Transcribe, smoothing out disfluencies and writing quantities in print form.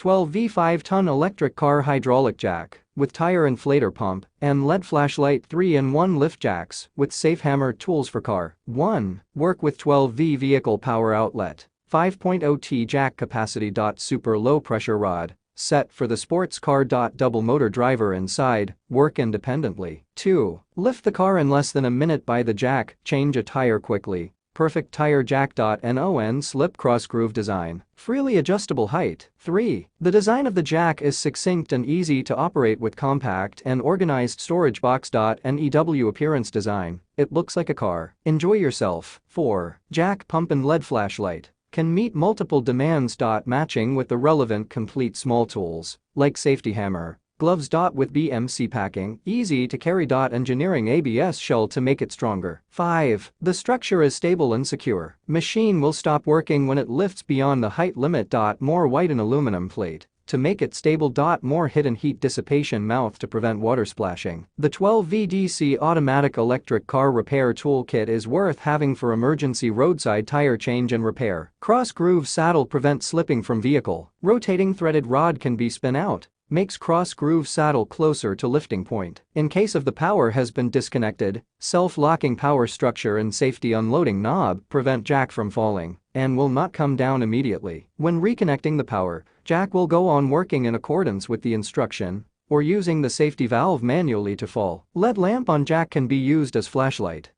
12V 5-ton electric car hydraulic jack with tire inflator pump and LED flashlight 3-in-1 lift jacks with safe hammer tools for car. 1. Work with 12V vehicle power outlet. 5.0T jack capacity. Super low pressure rod. Set for the sports car. Double motor driver inside, work independently. 2. Lift the car in less than a minute by the jack, change a tire quickly. Perfect tire jack. Non slip cross groove design. Freely adjustable height. 3. The design of the jack is succinct and easy to operate with compact and organized storage box. New appearance design. It looks like a car. Enjoy yourself. 4. Jack pump and LED flashlight. Can meet multiple demands. Matching with the relevant complete small tools, like safety hammer, gloves. With BMC packing, easy to carry. Engineering ABS shell to make it stronger. 5. The structure is stable and secure. Machine will stop working when it lifts beyond the height limit. More white and aluminum plate to make it stable. More hidden heat dissipation mouth to prevent water splashing. The 12V DC automatic electric car repair toolkit is worth having for emergency roadside tire change and repair. Cross groove saddle prevents slipping from vehicle. Rotating threaded rod can be spin out. Makes cross groove saddle closer to lifting point. In case of the power has been disconnected, self-locking power structure and safety unloading knob prevent jack from falling and will not come down immediately. When reconnecting the power, jack will go on working in accordance with the instruction or using the safety valve manually to fall. LED lamp on jack can be used as flashlight.